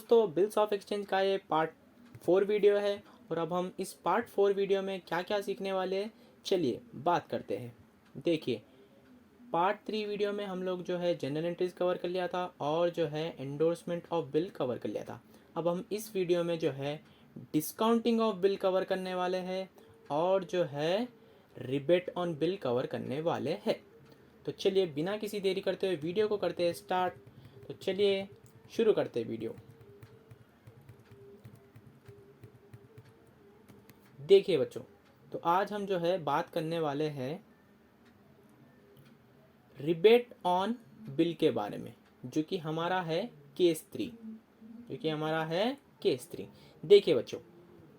दोस्तों, bills of exchange का ये पार्ट 4 वीडियो है और अब हम इस पार्ट 4 वीडियो में क्या क्या सीखने वाले हैं, चलिए बात करते हैं। देखिए, पार्ट 3 वीडियो में हम लोग जो है जनरल एंट्रीज कवर कर लिया था और जो है एंडोर्समेंट ऑफ बिल कवर कर लिया था। अब हम इस वीडियो में जो है डिस्काउंटिंग ऑफ बिल कवर करने वाले हैं और जो है रिबेट ऑन बिल कवर करने वाले हैं। तो चलिए बिना किसी देरी करते हुए वीडियो को करते हैं स्टार्ट। तो चलिए शुरू करते हैं वीडियो। देखिए बच्चों, तो आज हम जो है बात करने वाले हैं रिबेट ऑन बिल के बारे में, जो कि हमारा है केस 3। देखिए बच्चों,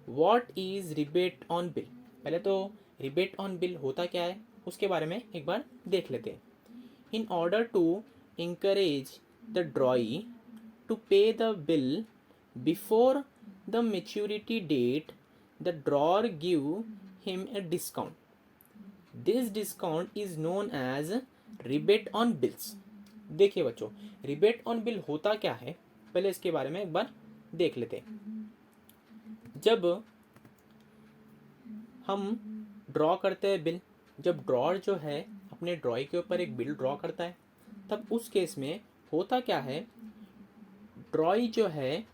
what is rebate on bill. पहले तो रिबेट ऑन बिल होता क्या है उसके बारे में एक बार देख लेते हैं। In order to encourage the drawee to pay the bill before the maturity date, the drawer give him a discount. This discount is known as rebate on bills. देखिए बच्चों, रिबेट ऑन बिल होता क्या है, पहले इसके बारे में एक बार देख लेते हैं। जब हम ड्रॉ करते हैं बिल, जब ड्रॉर जो है अपने ड्रॉई के ऊपर एक बिल ड्रॉ करता है, तब उस केस में होता क्या है, ड्रॉई जो है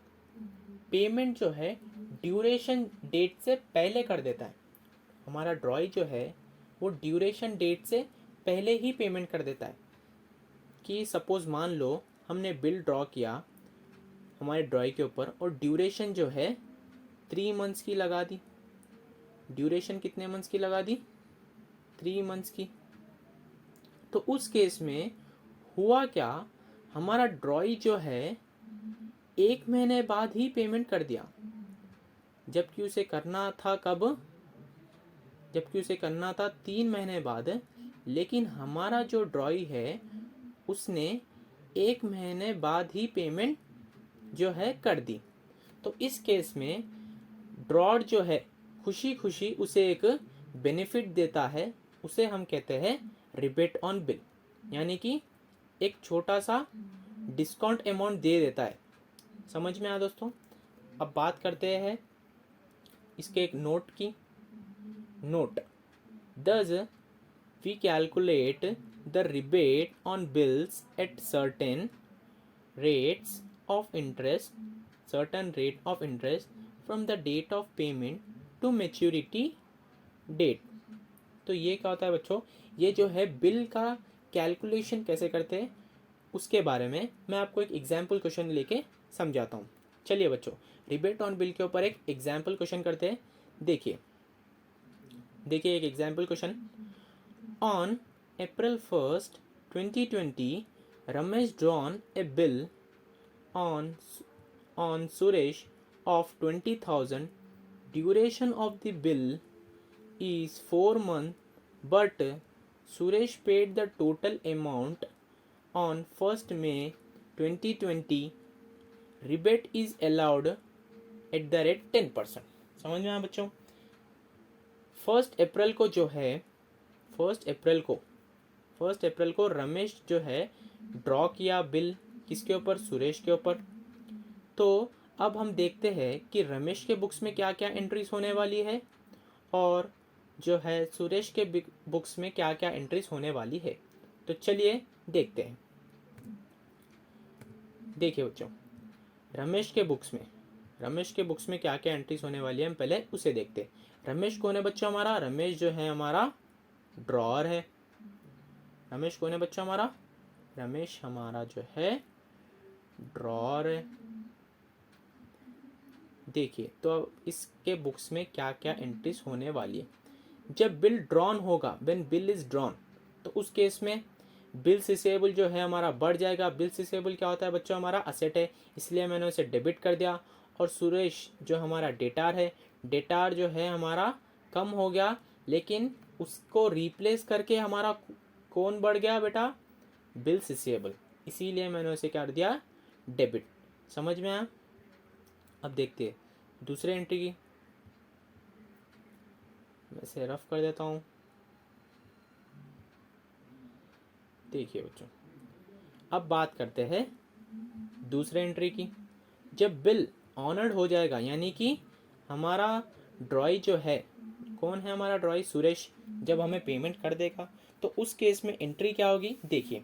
पेमेंट जो है ड्यूरेशन डेट से पहले कर देता है। हमारा ड्रॉई जो है वो ड्यूरेशन डेट से पहले ही पेमेंट कर देता है। कि सपोज मान लो हमने बिल ड्रॉ किया हमारे ड्रॉई के ऊपर और ड्यूरेशन जो है 3 मंथ्स की लगा दी। ड्यूरेशन कितने मंथ्स की लगा दी? 3 मंथ्स की। तो उस केस में हुआ क्या, हमारा ड्रॉई जो है 1 महीने बाद ही पेमेंट कर दिया, जबकि उसे करना था कब? जबकि उसे करना था 3 महीने बाद। लेकिन हमारा जो ड्रॉई है उसने 1 महीने बाद ही पेमेंट जो है कर दी। तो इस केस में ड्रॉर जो है खुशी खुशी उसे एक बेनिफिट देता है, उसे हम कहते हैं रिबेट ऑन बिल, यानी कि एक छोटा सा डिस्काउंट अमाउंट दे देता है। समझ में आया दोस्तों? अब बात करते हैं इसके एक नोट की। Note, thus we calculate the rebate on bills at rates of interest certain rate of interest from the date of payment to maturity date। तो ये क्या होता है बच्चों, ये जो है बिल का कैलकुलेशन कैसे करते हैं उसके बारे में मैं आपको एक एग्जाम्पल क्वेश्चन लेके समझाता हूँ। चलिए बच्चों, रिबेट ऑन बिल के ऊपर एक एग्जाम्पल क्वेश्चन करते हैं। देखिए एक example question. On April 1st 2020 Ramesh drawn a bill on Suresh of 20,000. Duration of the bill is 4 months, but Suresh paid the total amount on 1st May 2020. Rebate is allowed at the rate 10%। समझ में आया बच्चों? 1 अप्रैल को जो है first April को रमेश जो है ड्रॉ किया बिल, किसके ऊपर? सुरेश के ऊपर। तो अब हम देखते हैं कि रमेश के बुक्स में क्या क्या एंट्रीज होने वाली है और जो है सुरेश के बुक्स में क्या क्या एंट्रीज होने वाली है। तो चलिए देखते हैं। देखिए बच्चों, रमेश के बुक्स में क्या क्या एंट्रीज होने वाली है, हम पहले उसे देखते हैं। रमेश कौन है बच्चों? हमारा रमेश जो है हमारा ड्रॉअर है। रमेश कौन है बच्चों? हमारा रमेश हमारा जो है ड्रॉअर है। देखिए, तो अब इसके बुक्स में क्या क्या एंट्रीज होने वाली है। जब बिल ड्रॉन होगा, व्हेन बिल इज ड्रॉन, तो उस केस में बिल रिसीवेबल जो है हमारा बढ़ जाएगा। बिल रिसीवेबल क्या होता है बच्चों? हमारा असेट है, इसलिए मैंने उसे डेबिट कर दिया। और सुरेश जो हमारा डेटार है, डेटार जो है हमारा कम हो गया, लेकिन उसको रिप्लेस करके हमारा कौन बढ़ गया बेटा? बिल रिसीवेबल, इसीलिए मैंने उसे क्या कर दिया? डेबिट। समझ में आया? अब देखते हैं दूसरे एंट्री की। मैं इसे रफ कर देता हूँ। देखिए बच्चों, अब बात करते हैं दूसरे एंट्री की। जब बिल ऑनर्ड हो जाएगा, यानी कि हमारा ड्रॉई जो है, कौन है हमारा ड्रॉई, सुरेश, जब हमें पेमेंट कर देगा, तो उस केस में एंट्री क्या होगी, देखिए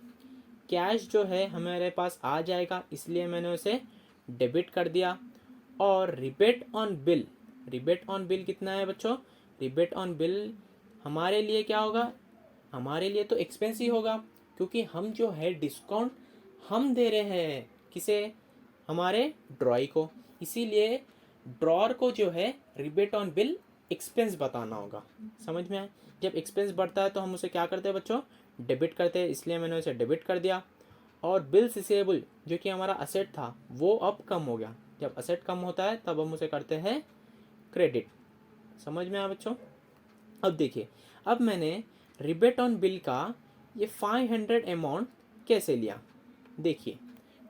कैश जो है हमारे पास आ जाएगा, इसलिए मैंने उसे डेबिट कर दिया। और rebate on bill, rebate on bill कितना है बच्चों, रिबेट ऑन बिल हमारे लिए क्या होगा, हमारे लिए तो एक्सपेंस ही होगा, क्योंकि हम जो है डिस्काउंट हम दे रहे हैं किसे, हमारे ड्रॉई को, इसीलिए ड्रॉर को जो है रिबेट ऑन बिल एक्सपेंस बताना होगा। समझ में आए, जब एक्सपेंस बढ़ता है तो हम उसे क्या करते हैं बच्चों, डेबिट करते हैं, इसलिए मैंने उसे डेबिट कर दिया। और बिल रिसीवेबल जो कि हमारा असेट था वो अब कम हो गया, जब असेट कम होता है तब हम उसे करते हैं क्रेडिट। समझ में आया बच्चों। अब देखिए, अब मैंने रिबेट ऑन बिल का ये 500 अमाउंट कैसे लिया, देखिए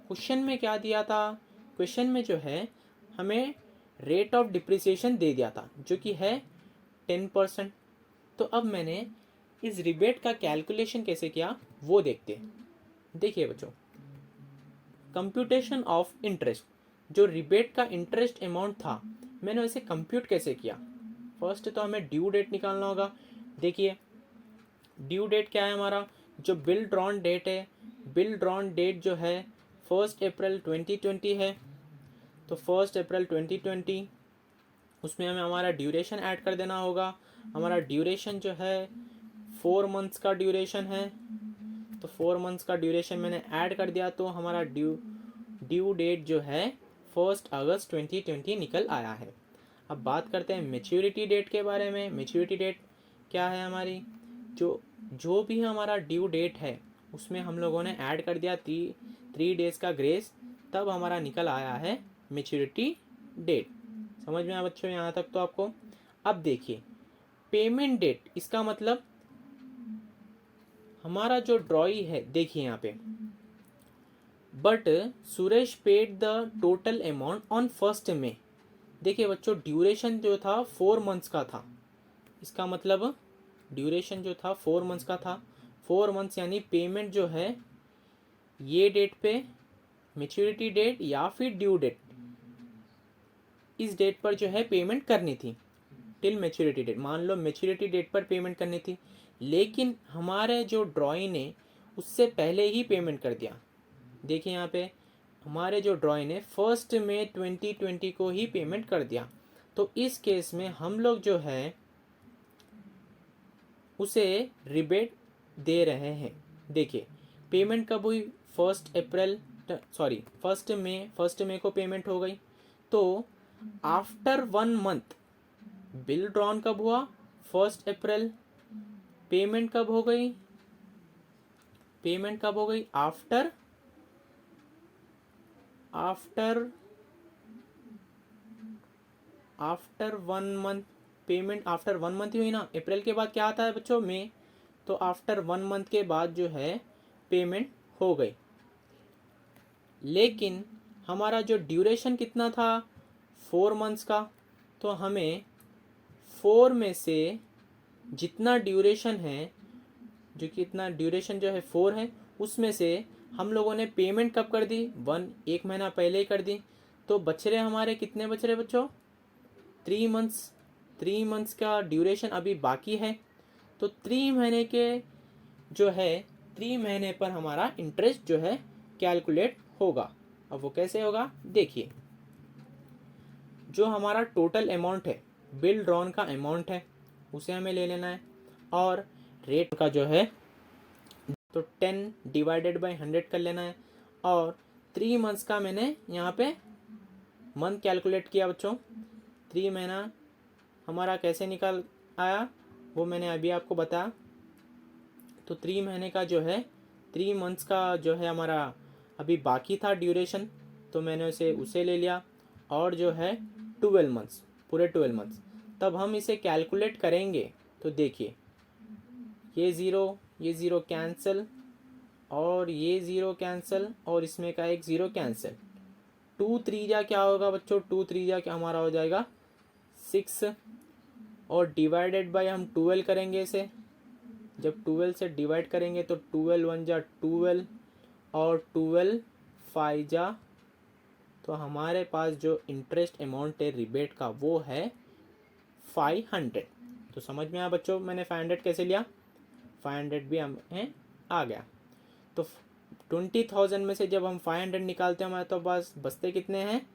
क्वेश्चन में क्या दिया था, क्वेश्चन में जो है हमें रेट ऑफ डिप्रिसिएशन दे दिया था जो कि है 10%। तो अब मैंने इस रिबेट का कैलकुलेशन कैसे किया वो देखते हैं। देखिए बच्चों, कंप्यूटेशन ऑफ इंटरेस्ट, जो रिबेट का इंटरेस्ट अमाउंट था मैंने उसे कंप्यूट कैसे किया। फर्स्ट तो हमें ड्यू डेट निकालना होगा। देखिए ड्यू डेट क्या है हमारा, जो बिल ड्रॉन डेट है, बिल ड्रॉन डेट जो है 1 अप्रैल 2020 है, तो 1 अप्रैल 2020, उसमें हमें हमारा ड्यूरेशन ऐड कर देना होगा। हमारा ड्यूरेशन जो है 4 मंथ्स का ड्यूरेशन है, तो 4 मंथ्स का ड्यूरेशन मैंने ऐड कर दिया, तो हमारा ड्यू डेट जो है 1 अगस्त 2020 निकल आया है। अब बात करते हैं मेच्योरिटी डेट के बारे में। मेच्योरिटी डेट क्या है हमारी, जो जो भी हमारा ड्यू डेट है उसमें हम लोगों ने ऐड कर दिया 3 डेज का ग्रेस, तब हमारा निकल आया है मेच्योरिटी डेट। समझ में आया बच्चों यहाँ तक तो आपको। अब देखिए पेमेंट डेट, इसका मतलब हमारा जो ड्रॉई है, देखिए यहाँ पे, but Suresh paid the total amount on 1 मई। देखिए बच्चों ड्यूरेशन जो था 4 मंथ्स का था, इसका मतलब ड्यूरेशन जो था 4 मंथ्स का था, 4 मंथ्स यानी पेमेंट जो है ये डेट पे, मेच्योरिटी डेट या फिर ड्यू डेट, इस डेट पर जो है पेमेंट करनी थी टिल मेच्योरिटी डेट। मान लो मेच्योरिटी डेट पर पेमेंट करनी थी, लेकिन हमारे जो ड्रॉई ने उससे पहले ही पेमेंट कर दिया। देखिए यहाँ पे हमारे जो ड्रॉई ने 1 मई 2020 को ही पेमेंट कर दिया, तो इस केस में हम लोग जो है उसे रिबेट दे रहे हैं। देखिए पेमेंट कब हुई, 1 मई को पेमेंट हो गई, तो आफ्टर 1 मंथ बिल ड्रॉन कब हुआ, 1 अप्रैल, पेमेंट कब हो गई, पेमेंट कब हो गई, after after after 1 month, payment after 1 month ही हुई ना, अप्रैल के बाद क्या आता है बच्चों, मई, तो आफ्टर 1 मंथ के बाद जो है पेमेंट हो गई। लेकिन हमारा जो ड्यूरेशन कितना था 4 मंथ्स का, तो हमें 4 में से जितना ड्यूरेशन है, जो कि इतना ड्यूरेशन जो है 4 है, उसमें से हम लोगों ने पेमेंट कब कर दी, 1 महीना पहले ही कर दी, तो बच रहे हमारे कितने बच रहे बच्चों, 3 मंथ्स। 3 मंथ्स का ड्यूरेशन अभी बाकी है, तो 3 महीने के जो है 3 महीने पर हमारा इंटरेस्ट जो है कैलकुलेट होगा। अब वो कैसे होगा, देखिए जो हमारा टोटल अमाउंट है, बिल ड्रॉन का अमाउंट है, उसे हमें ले लेना है, और रेट का जो है तो 10/100 कर लेना है, और 3 मंथ्स का मैंने यहाँ पे मंथ कैलकुलेट किया बच्चों। 3 महीना हमारा कैसे निकल आया वो मैंने अभी आपको बताया। तो 3 महीने का जो है 3 मंथ्स का जो है हमारा अभी बाकी था ड्यूरेशन, तो मैंने उसे ले लिया, और जो है 12 मंथ्स, पूरे 12 मंथ्स। तब हम इसे कैलकुलेट करेंगे, तो देखिए ये ज़ीरो कैंसिल, और ये ज़ीरो कैंसिल, और इसमें का एक ज़ीरो कैंसिल। 2 3 क्या होगा बच्चों, 2 3 क्या हमारा हो जाएगा 6, और डिवाइडेड बाय हम 12 करेंगे इसे, जब 12 से डिवाइड करेंगे तो 12 1 जा 12, और 12 5 जा तो हमारे पास जो इंटरेस्ट अमाउंट है रिबेट का वो है 500। तो समझ में आया बच्चों मैंने 500 कैसे लिया, 500 भी हमें आ गया। तो 20,000 में से जब हम 500 निकालते हैं हमारे तो पास बचते कितने हैं,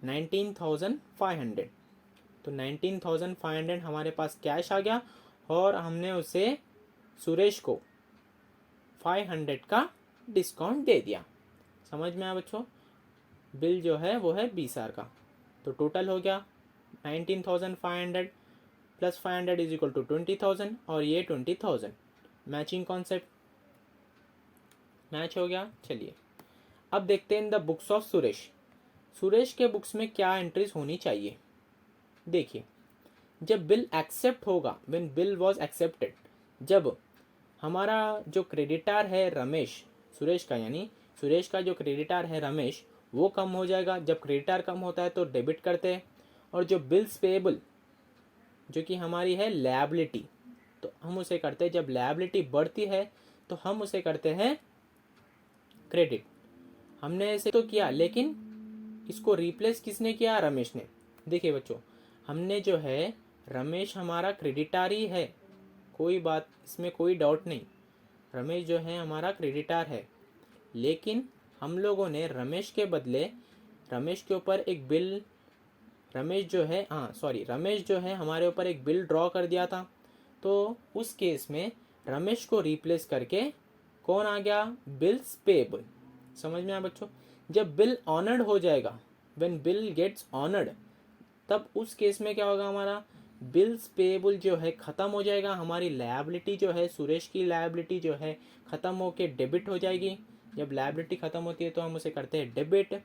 19,500। तो 19,500 हमारे पास कैश आ गया और हमने उसे सुरेश को 500 का डिस्काउंट दे दिया। समझ में आया बच्चों, बिल जो है वो है 20,000 का। तो टोटल हो गया 19,500 प्लस 500 इज इक्वल टू 20,000 और ये 20,000। मैचिंग कॉन्सेप्ट मैच हो गया। चलिए अब देखते हैं in the books of Suresh. Suresh के बुक्स में क्या एंट्रीज होनी चाहिए। देखिए जब बिल एक्सेप्ट होगा, व्हेन बिल वाज एक्सेप्टेड, जब हमारा जो क्रेडिटर है रमेश, सुरेश का यानी सुरेश का जो क्रेडिटर है रमेश वो कम हो जाएगा। जब क्रेडिटर कम होता है तो डेबिट करते हैं। और जो बिल्स पेएबल जो कि हमारी है लायबिलिटी, तो हम उसे करते हैं, जब लायबिलिटी बढ़ती है तो हम उसे करते हैं क्रेडिट। हमने ऐसे तो किया लेकिन इसको रिप्लेस किसने किया, रमेश ने। देखिए बच्चों हमने जो है रमेश हमारा क्रेडिटर ही है, कोई बात इसमें कोई डाउट नहीं, रमेश जो है हमारा क्रेडिटर है। लेकिन हम लोगों ने रमेश के बदले रमेश के ऊपर एक बिल, रमेश जो है हमारे ऊपर एक बिल ड्रॉ कर दिया था। तो उस केस में रमेश को रिप्लेस करके कौन आ गया, बिल्स पेएबल। समझ में आया बच्चों, जब बिल ऑनर्ड हो जाएगा, व्हेन बिल गेट्स ऑनर्ड, तब उस केस में क्या होगा, हमारा बिल्स पेएबल जो है ख़त्म हो जाएगा। हमारी लायबिलिटी जो है, सुरेश की लायबिलिटी जो है ख़त्म होके डेबिट हो जाएगी। जब लायबिलिटी ख़त्म होती है तो हम उसे करते हैं डेबिट।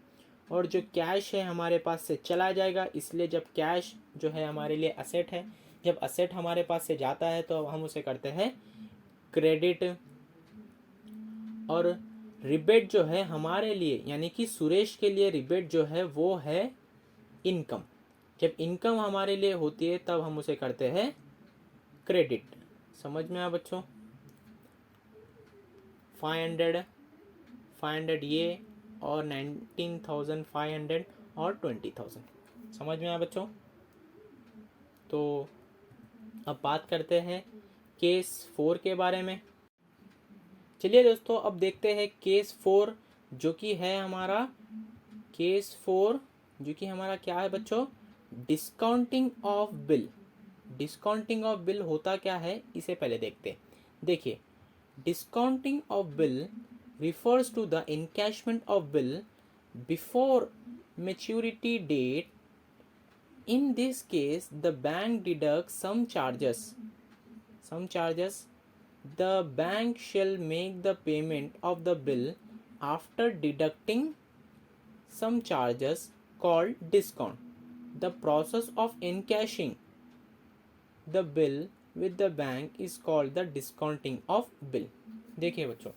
और जो कैश है हमारे पास से चला जाएगा, इसलिए जब कैश जो है हमारे लिए असेट है, जब असेट हमारे पास से जाता है तो हम उसे करते हैं क्रेडिट। और रिबेट जो है हमारे लिए यानी कि सुरेश के लिए रिबेट जो है वो है इनकम। जब इनकम हमारे लिए होती है तब हम उसे करते हैं क्रेडिट। समझ में आया बच्चों, 500 ये और 19,500 और 20,000। समझ में आया बच्चों। तो अब बात करते हैं केस 4 के बारे में। चलिए दोस्तों अब देखते हैं केस 4 जो कि है हमारा केस 4 जो कि हमारा क्या है बच्चों, discounting of bill. Discounting of bill होता क्या है इसे पहले देखते हैं। देखिए discounting of bill refers to the encashment of bill before maturity date. In this case the bank deducts some charges. The bank shall make the payment of the bill after deducting some charges called discount. The process of encashing the bill with the bank is called the discounting of bill. देखिए बच्चों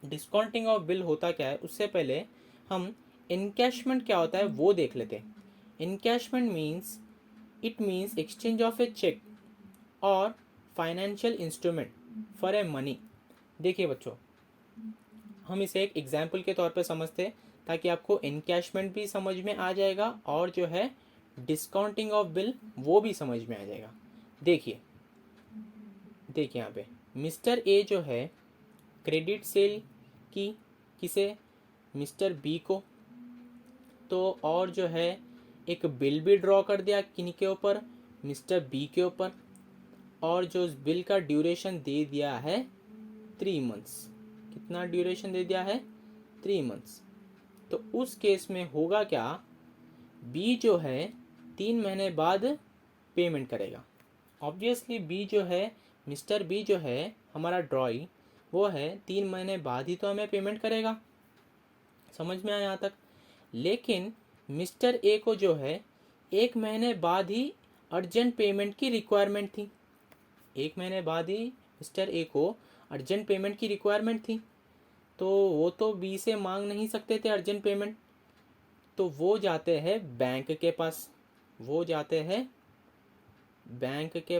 discounting of bill होता क्या है, उससे पहले हम encashment क्या होता है वो देख लेते हैं। Encashment means it means exchange of a cheque और financial instrument for a money. देखिए बच्चों हम इसे एक एग्जाम्पल के तौर पे समझते हैं ताकि आपको इनकैशमेंट भी समझ में आ जाएगा और जो है डिस्काउंटिंग ऑफ बिल वो भी समझ में आ जाएगा। देखिए यहाँ पे मिस्टर ए जो है क्रेडिट सेल की किसे, मिस्टर बी को। तो और जो है एक बिल भी ड्रॉ कर दिया किन के ऊपर, मिस्टर बी के ऊपर। और जो उस बिल का ड्यूरेशन दे दिया है 3 मंथ्स। कितना ड्यूरेशन दे दिया है, 3 मंथ्स। तो उस केस में होगा क्या, बी जो है 3 महीने बाद पेमेंट करेगा। ऑब्वियसली बी जो है, मिस्टर बी जो है हमारा ड्रॉई वो है 3 महीने बाद ही तो हमें पेमेंट करेगा। समझ में आया यहाँ तक। लेकिन मिस्टर ए को जो है 1 महीने बाद ही अर्जेंट पेमेंट की रिक्वायरमेंट थी। 1 महीने बाद ही मिस्टर ए को अर्जेंट पेमेंट की रिक्वायरमेंट थी। तो वो तो बी से मांग नहीं सकते थे अर्जेंट पेमेंट। तो वो जाते हैं बैंक के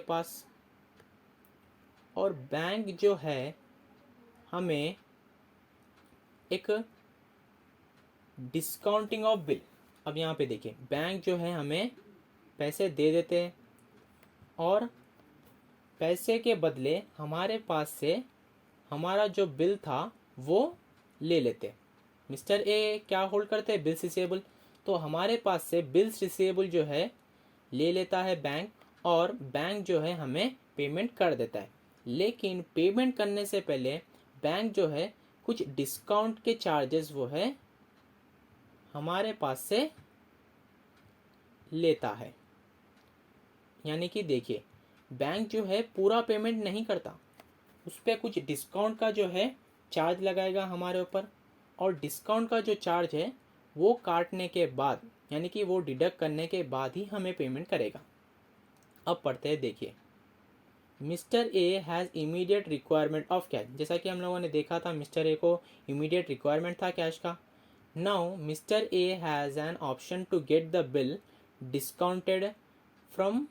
पास, और बैंक जो है हमें एक डिस्काउंटिंग ऑफ बिल अब यहाँ पे देखिए, बैंक जो है हमें पैसे दे देते हैं और पैसे के बदले हमारे पास से हमारा जो बिल था वो ले लेते। मिस्टर ए क्या होल्ड करते हैं? Bills receivable. तो हमारे पास से बिल्स रिसीवेबल जो है ले लेता है बैंक, और बैंक जो है हमें पेमेंट कर देता है। लेकिन पेमेंट करने से पहले बैंक जो है कुछ डिस्काउंट के चार्जेस वो है हमारे पास से लेता है। यानी कि देखिए, बैंक जो है पूरा पेमेंट नहीं करता, उस पर कुछ डिस्काउंट का जो है चार्ज लगाएगा हमारे ऊपर, और डिस्काउंट का जो चार्ज है वो काटने के बाद, यानी कि वो डिडक्ट करने के बाद ही हमें पेमेंट करेगा। अब पढ़ते हैं, देखिए, mister A has immediate requirement of cash. जैसा कि हम लोगों ने देखा था, मिस्टर ए को इमीडिएट रिक्वायरमेंट था कैश का। Now mister A has an option to get the bill discounted from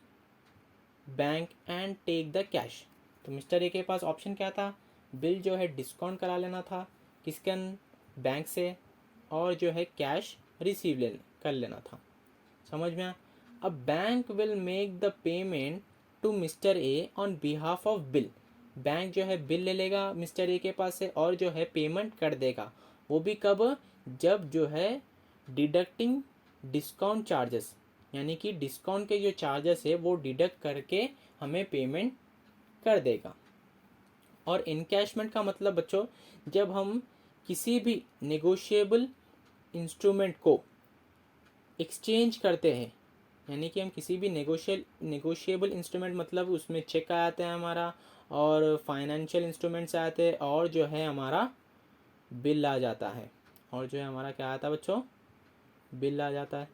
bank and take the cash. तो मिस्टर ए के पास ऑप्शन क्या था? बिल जो है डिस्काउंट करा लेना था, किसके? बैंक से, और जो है कैश रिसीव कर लेना था। समझ में आया? अब bank will make the payment to mister A on behalf of bill. Bank जो है बिल ले लेगा मिस्टर ए के पास से और जो है पेमेंट कर देगा। वो भी कब? जब जो है डिडक्टिंग डिस्काउंट चार्जेस, यानी कि डिस्काउंट के जो चार्जेस है वो डिडक्ट करके हमें पेमेंट कर देगा। और इनकैशमेंट का मतलब बच्चों, जब हम किसी भी नेगोशिएबल इंस्ट्रूमेंट को एक्सचेंज करते हैं, यानी कि हम किसी भी नेगोशिएबल इंस्ट्रूमेंट, मतलब उसमें चेक आ जाता है हमारा, और फाइनेंशियल इंस्ट्रूमेंट्स आते हैं, और जो है हमारा बिल आ जाता है, और जो है हमारा क्या आता है बच्चों? बिल आ जाता है।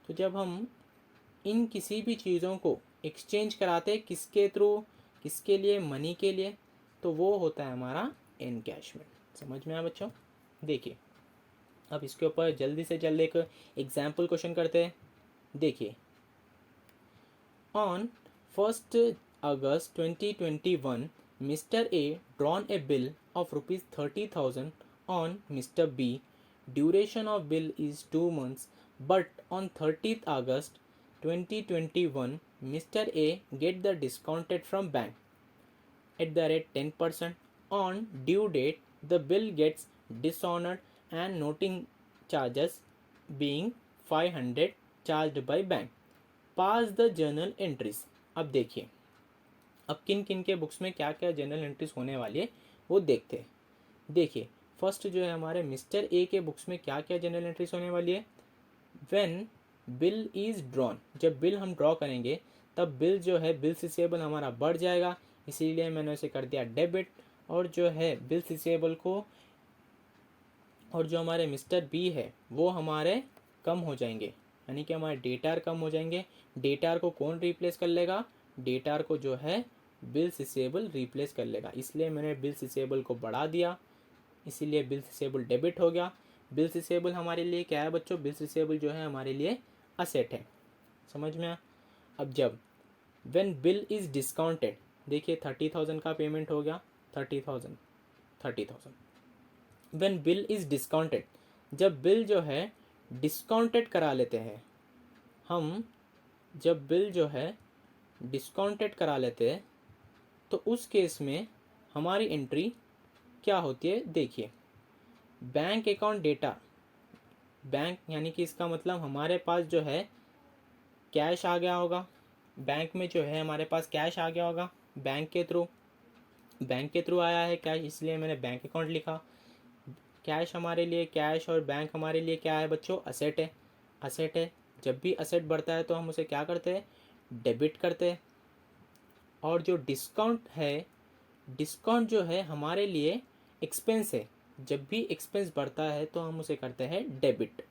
तो जब हम इन किसी भी चीज़ों को एक्सचेंज कराते हैं, किसके थ्रू? किसके लिए? मनी के लिए। तो वो होता है हमारा एनकैशमेंट। समझ में आया बच्चों? देखिए, अब इसके ऊपर जल्दी से जल्दी एक एग्जाम्पल क्वेश्चन करते हैं। देखिए, on 1st August 2021, Mr. A drawn a bill of rupees 30,000 on Mr. B. Duration of bill is 2 months, but on 30th August 2021, Mr. A get the discounted from bank at the rate 10%. On due date, the bill gets dishonored and noting charges being 500 charged by bank. Pass the journal entries. अब देखिए, अब किन किन के books में क्या क्या journal entries होने वाली है वो देखते हैं। देखिए, फर्स्ट जो है हमारे मिस्टर ए के बुक्स में क्या क्या जर्नल एंट्रीज होने वाली है। व्हेन बिल इज़ ड्रॉन, जब बिल हम ड्रॉ करेंगे तब बिल जो है बिल रिसीवेबल हमारा बढ़ जाएगा, इसीलिए मैंने उसे कर दिया डेबिट। और जो है बिल रिसीवेबल को, और जो हमारे मिस्टर बी है वो हमारे कम हो जाएंगे, यानी कि हमारे डेटार कम हो जाएंगे। डेटार को कौन रिप्लेस कर लेगा? डेटार को जो है बिल्स रिसीवेबल रिप्लेस कर लेगा, इसलिए मैंने बिल्स रिसीवेबल को बढ़ा दिया, इसीलिए बिल्स रिसीवेबल डेबिट हो गया। बिल्स रिसीवेबल हमारे लिए क्या है बच्चों? बिल्स रिसीवेबल जो है हमारे लिए असेट है। समझ में आया? अब जब व्हेन बिल इज़ डिस्काउंटेड, देखिए 30,000 का पेमेंट हो गया, 30,000। व्हेन बिल इज़ डिस्काउंटेड, जब बिल जो है डिस्काउंटेड करा लेते हैं हम, जब बिल जो है डिस्काउंटेड करा लेते हैं तो उस केस में हमारी एंट्री क्या होती है? देखिए, बैंक अकाउंट डेटा, बैंक यानी कि इसका मतलब हमारे पास जो है कैश आ गया होगा, बैंक में जो है हमारे पास कैश आ गया होगा बैंक के थ्रू आया है कैश, इसलिए मैंने बैंक अकाउंट लिखा। कैश हमारे लिए, कैश और बैंक हमारे लिए क्या है बच्चों? असेट है। असेट है, जब भी असेट बढ़ता है तो हम उसे क्या करते हैं? डेबिट करते हैं। और जो डिस्काउंट है, डिस्काउंट जो है हमारे लिए एक्सपेंस है, जब भी एक्सपेंस बढ़ता है तो हम उसे करते हैं डेबिट।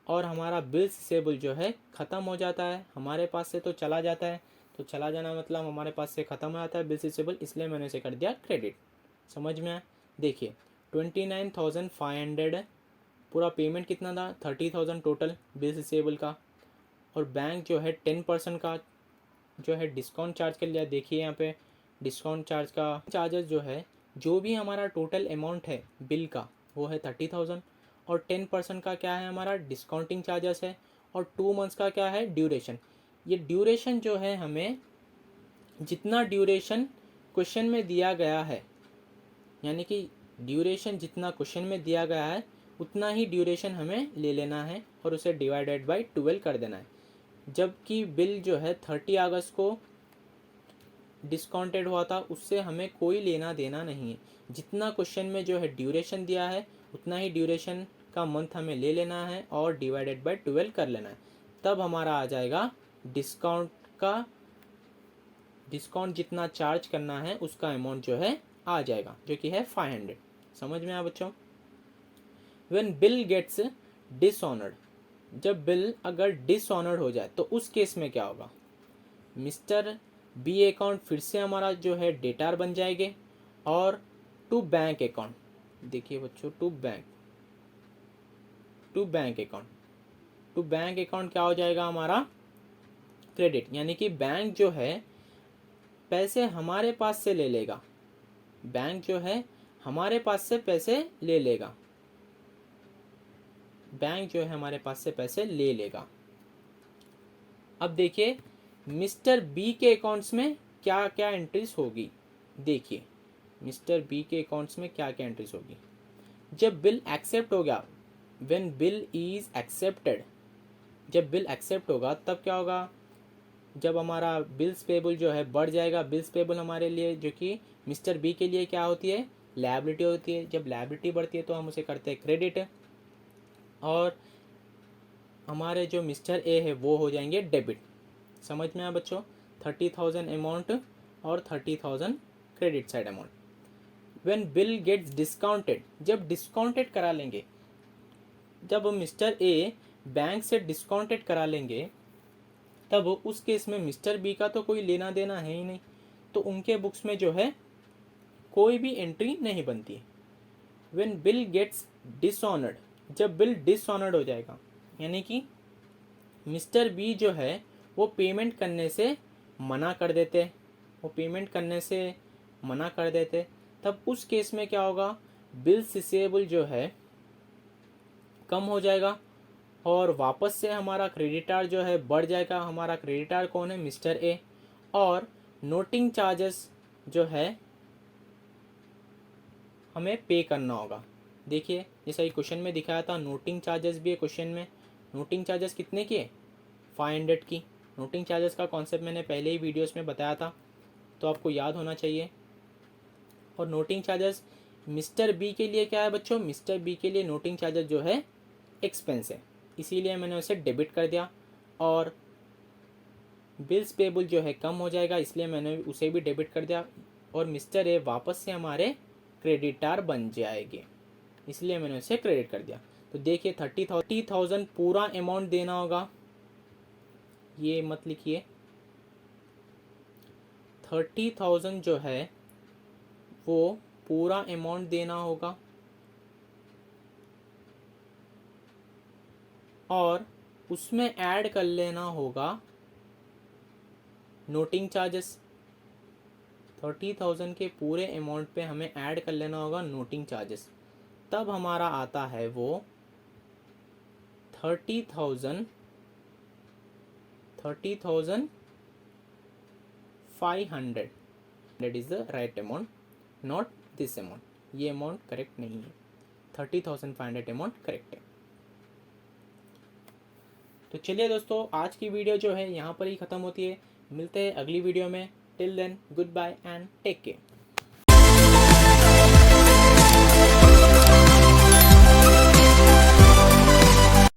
और हमारा बिल्स रिसीवेबल जो है ख़त्म हो जाता है, हमारे पास से तो चला जाता है, तो चला जाना मतलब हमारे पास से ख़त्म हो जाता है बिल्स रिसीवेबल, इसलिए मैंने उसे कर दिया क्रेडिट। समझ में आया? देखिए, 29,500 पूरा पेमेंट कितना था? 30,000 टोटल बिल्स रिसीवेबल का, और बैंक जो है 10% का जो है डिस्काउंट चार्ज कर लिया। देखिए यहाँ पे डिस्काउंट चार्ज का चार्जेस जो है, जो भी हमारा टोटल अमाउंट है बिल का वो है 30,000, और 10% का क्या है हमारा डिस्काउंटिंग चार्जेस है, और 2 मंथ्स का क्या है ड्यूरेशन। ये ड्यूरेशन जो है हमें जितना ड्यूरेशन क्वेश्चन में दिया गया है, यानी कि ड्यूरेशन जितना क्वेश्चन में दिया गया है उतना ही ड्यूरेशन हमें ले लेना है और उसे डिवाइडेड बाय 12 कर देना है। जबकि बिल जो है 30 अगस्त को डिस्काउंटेड हुआ था, उससे हमें कोई लेना देना नहीं है। जितना क्वेश्चन में जो है ड्यूरेशन दिया है उतना ही ड्यूरेशन का मंथ हमें ले लेना है और डिवाइडेड बाय 12 कर लेना है। तब हमारा आ जाएगा डिस्काउंट जितना चार्ज करना है उसका अमाउंट जो है आ जाएगा, जो कि है 500। समझ में आया बच्चों? व्हेन बिल गेट्स डिसऑनर्ड, जब बिल अगर डिसऑनर्ड हो जाए तो उस केस में क्या होगा, मिस्टर बी अकाउंट फिर से हमारा जो है डेटार बन जाएंगे और टू बैंक अकाउंट, देखिए बच्चों टू बैंक अकाउंट क्या हो जाएगा हमारा क्रेडिट, यानी कि बैंक जो है पैसे हमारे पास से ले लेगा, बैंक जो है हमारे पास से पैसे ले लेगा, बैंक जो है हमारे पास से पैसे ले लेगा। अब देखिए मिस्टर बी के अकाउंट्स में क्या क्या एंट्रीज होगी। देखिए मिस्टर बी के अकाउंट्स में क्या क्या एंट्रीज होगी। जब बिल एक्सेप्ट हो गया, व्हेन बिल इज एक्सेप्टेड, जब बिल एक्सेप्ट होगा तब क्या होगा, जब हमारा बिल्स पेबल जो है बढ़ जाएगा। बिल्स पेबल हमारे लिए जो कि मिस्टर बी के लिए क्या होती है, लायबिलिटी होती है। जब लायबिलिटी बढ़ती है तो हम उसे करते हैं क्रेडिट, और हमारे जो मिस्टर ए है वो हो जाएंगे डेबिट। समझ में आया बच्चों? 30,000 अमाउंट और 30,000 credit side amount. When Bill Gates discounted, जब डिस्काउंटेड करा लेंगे, जब मिस्टर ए बैंक से डिस्काउंटेड करा लेंगे तब उस केस में मिस्टर बी का तो कोई लेना देना है ही नहीं, तो उनके बुक्स में जो है कोई भी एंट्री नहीं बनती है। व्हेन बिल गेट्स डिसऑनर्ड, जब बिल डिसऑनर्ड हो जाएगा, यानी कि मिस्टर बी जो है वो पेमेंट करने से मना कर देते, तब उस केस में क्या होगा, बिल रिसीवेबल जो है कम हो जाएगा और वापस से हमारा क्रेडिटार जो है बढ़ जाएगा। हमारा क्रेडिटार कौन है, मिस्टर ए। और नोटिंग चार्जेस जो है हमें पे करना होगा। देखिए जैसा ये क्वेश्चन में दिखाया था, नोटिंग चार्जेस भी है क्वेश्चन में। नोटिंग चार्जेस कितने की है, 500 की। नोटिंग चार्जेस का कॉन्सेप्ट मैंने पहले ही वीडियोस में बताया था, तो आपको याद होना चाहिए। और नोटिंग चार्जेस मिस्टर बी के लिए क्या है बच्चों, मिस्टर बी के लिए नोटिंग चार्जेस जो है एक्सपेंस है, इसीलिए मैंने उसे डेबिट कर दिया। और बिल्स पेबल जो है कम हो जाएगा, इसलिए मैंने उसे भी डेबिट कर दिया। और मिस्टर ए वापस से हमारे क्रेडिटार बन जाएंगे, इसलिए मैंने उसे क्रेडिट कर दिया। तो देखिए 30,000 पूरा अमाउंट देना होगा, ये मत लिखिए। 30,000 जो है वो पूरा अमाउंट देना होगा और उसमें ऐड कर लेना होगा नोटिंग चार्जेस। 30,000 के पूरे अमाउंट पे हमें ऐड कर लेना होगा नोटिंग चार्जेस, तब हमारा आता है वो 30,500। That is the right amount, not this amount. ये अमाउंट करेक्ट नहीं है, 30,500 अमाउंट करेक्ट है। तो चलिए दोस्तों, आज की वीडियो जो है यहाँ पर ही ख़त्म होती है। मिलते हैं अगली वीडियो में। Till then goodbye and take care.